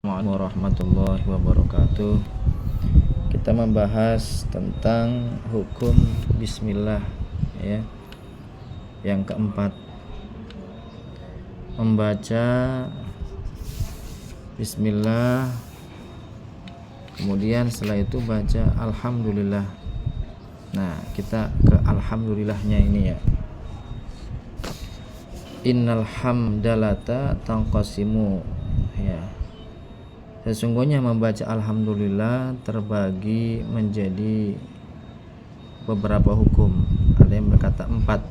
Assalamualaikum warahmatullahi wabarakatuh. Kita membahas tentang hukum bismillah ya. Yang keempat, membaca bismillah, kemudian setelah itu baca alhamdulillah. Nah, kita ke alhamdulillahnya ini ya. Innal hamdalata tanqasimu ya. Sesungguhnya membaca alhamdulillah terbagi menjadi beberapa hukum. Ada yang berkata empat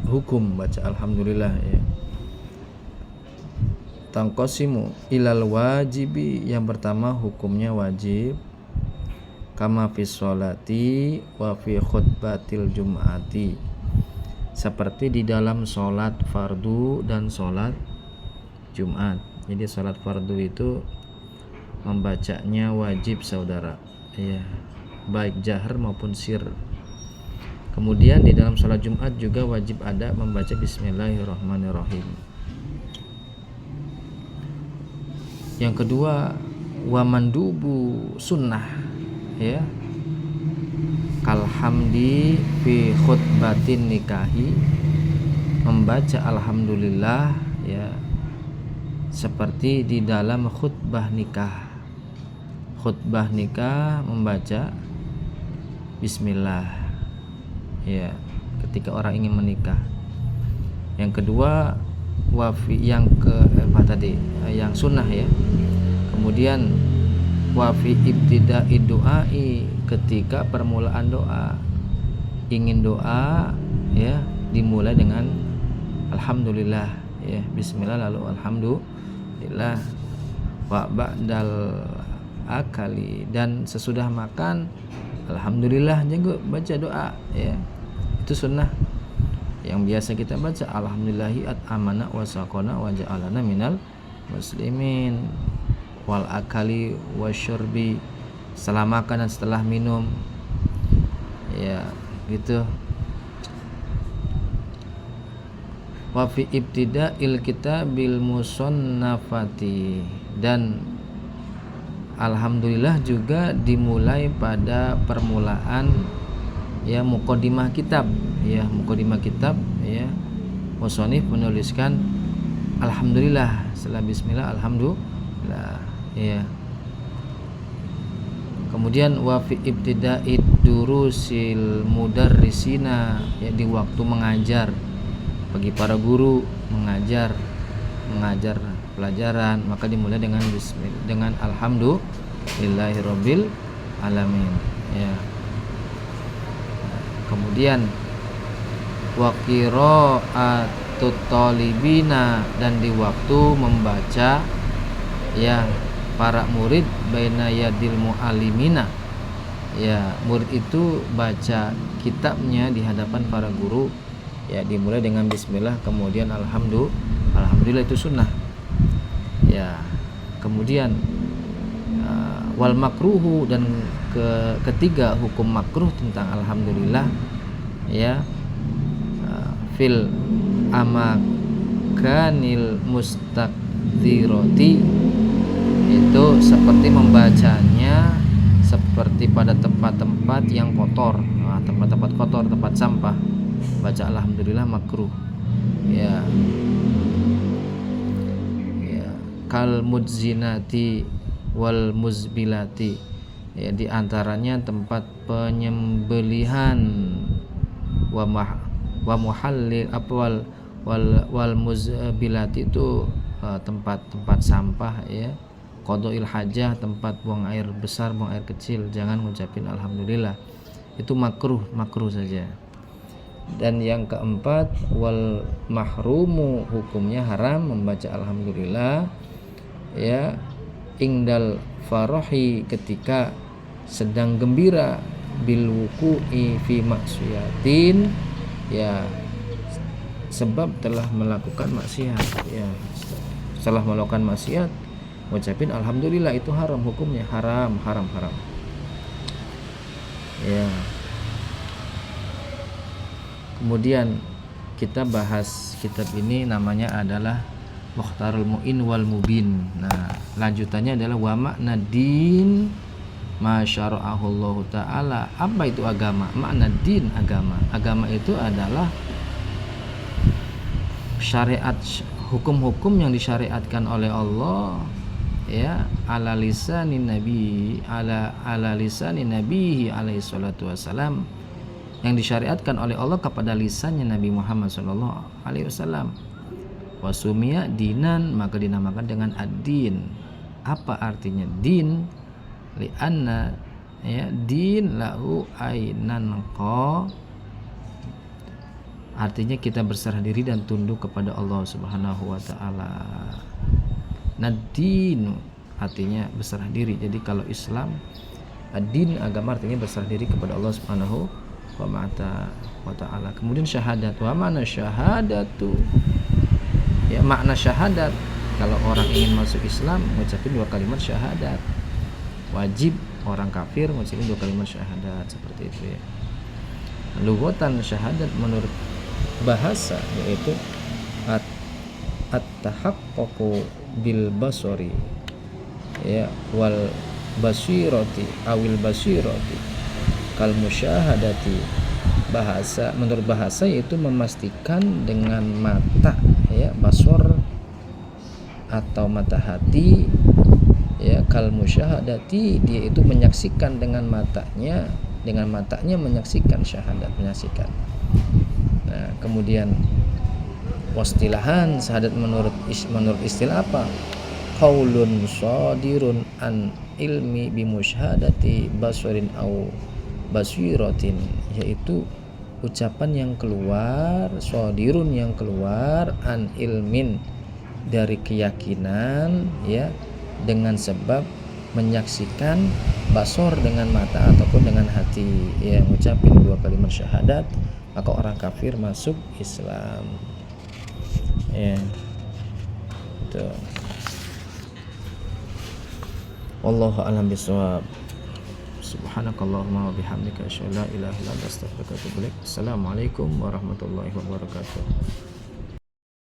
hukum baca alhamdulillah ya. Tanqasimu ilal wajibi, yang pertama hukumnya wajib, kama fi sholati wa fi khutbatil jum'ati, seperti di dalam sholat fardu dan sholat Jumat. Jadi sholat fardu itu membacanya wajib saudara ya, baik jahar maupun sir. Kemudian di dalam sholat Jumat juga wajib ada membaca bismillahirrahmanirrahim. Yang kedua, wa mandubu sunnah ya, kalhamdi fi khutbatin nikahi, membaca alhamdulillah ya seperti di dalam khutbah nikah. Khutbah nikah membaca bismillah ya ketika orang ingin menikah. Yang kedua, yang sunnah ya. Kemudian wafi ibtida'i du'ai, ketika permulaan doa, ingin doa ya dimulai dengan alhamdulillah ya, bismillah lalu alhamdulillah. Wa ba'dal akali, dan sesudah makan alhamdulillah juga baca doa ya, itu sunnah. Yang biasa kita baca alhamdulillahi at'amana wa saqana wa ja'alana minal muslimin, wal akali wasyurbi, setelah makan dan setelah minum ya gitu. Wa fi ibtida'il kitabil musannafati, dan alhamdulillah juga dimulai pada permulaan ya muqaddimah kitab ya, muqaddimah kitab ya. Musannif menuliskan alhamdulillah setelah bismillah alhamdulillah ya. Kemudian wa fi ibtida'id durusil mudarrisina ya, di waktu mengajar bagi para guru mengajar pelajaran, maka dimulai dengan bismillah, dengan alhamdulillahirabbil alamin ya. Kemudian wa qira'atut talibina, dan di waktu membaca ya para murid baina yadil muallimina ya, murid itu baca kitabnya di hadapan para guru ya, dimulai dengan bismillah kemudian alhamdulillah, itu sunnah ya. Kemudian wal makruhu, dan ketiga hukum makruh tentang alhamdulillah ya, fil amakanil mustaqdirati, itu seperti membacanya seperti pada tempat-tempat yang kotor, tempat-tempat kotor, tempat sampah, baca alhamdulillah makruh ya. Kal mudzinati wal muzbilati ya, di antaranya tempat penyembelihan, wa muhallil wal muzbilati, itu tempat sampah ya. Qada'il hajah, tempat buang air besar, buang air kecil, jangan ngucapin alhamdulillah, itu makruh saja. Dan yang keempat, wal mahrumu, hukumnya haram membaca alhamdulillah ya ingdal farahi, ketika sedang gembira, bil wuqu'i fi maksiatin ya, sebab telah melakukan maksiat ya. Setelah melakukan maksiat ngucapin alhamdulillah, itu haram, hukumnya haram ya. Kemudian kita bahas kitab ini, namanya adalah Mukhtarul mu'in wal mubin. Nah, lanjutannya adalah wa makna din ma syara'ahu Allah taala. Apa itu agama? Makna din agama. Agama itu adalah syariat, hukum-hukum yang disyariatkan oleh Allah ya ala lisanin nabi ala lisanin nabihi alaihi salatu wasalam, yang disyariatkan oleh Allah kepada lisannya Nabi Muhammad sallallahu alaihi wasallam. Wasumia dinan, maka dinamakan dengan ad-din. Apa artinya din? Li'anna ya din lahu ainan qa, artinya kita berserah diri dan tunduk kepada Allah Subhanahu wa taala. Nadin artinya berserah diri. Jadi kalau Islam, ad-din agama artinya berserah diri kepada Allah Subhanahu wa taala. Kemudian syahadat, wa mana syahadatu? Ya, makna syahadat, kalau orang ingin masuk Islam mengucapkan 2 kalimat syahadat. Wajib orang kafir mengucapkan 2 kalimat syahadat, seperti itu ya. Lughatan syahadat menurut bahasa yaitu at-tahaqqu bil basari ya wal basirati awil basirati kal musyahadati. Bahasa, menurut bahasa yaitu memastikan dengan mata ya, basor atau mata hati ya, kal musyahadati, dia itu menyaksikan dengan matanya menyaksikan syahadat, menyaksikan. Nah, kemudian wastilahan syahadat menurut istilah apa? Qaulun shadirun an ilmi bimusyahadati basarin au basiratin, yaitu ucapan yang keluar, shadirun yang keluar, an ilmin dari keyakinan ya, dengan sebab menyaksikan, basor dengan mata ataupun dengan hati ya, mengucapkan 2 kalimat syahadat, maka orang kafir masuk Islam ya. Itu. Wallahu a'lam bishawab. Subhanakallahumma wa bihamdika asyhadu an la ilaha illa anta astaghfiruka wa atubu ilaik. Assalamualaikum warahmatullahi wabarakatuh.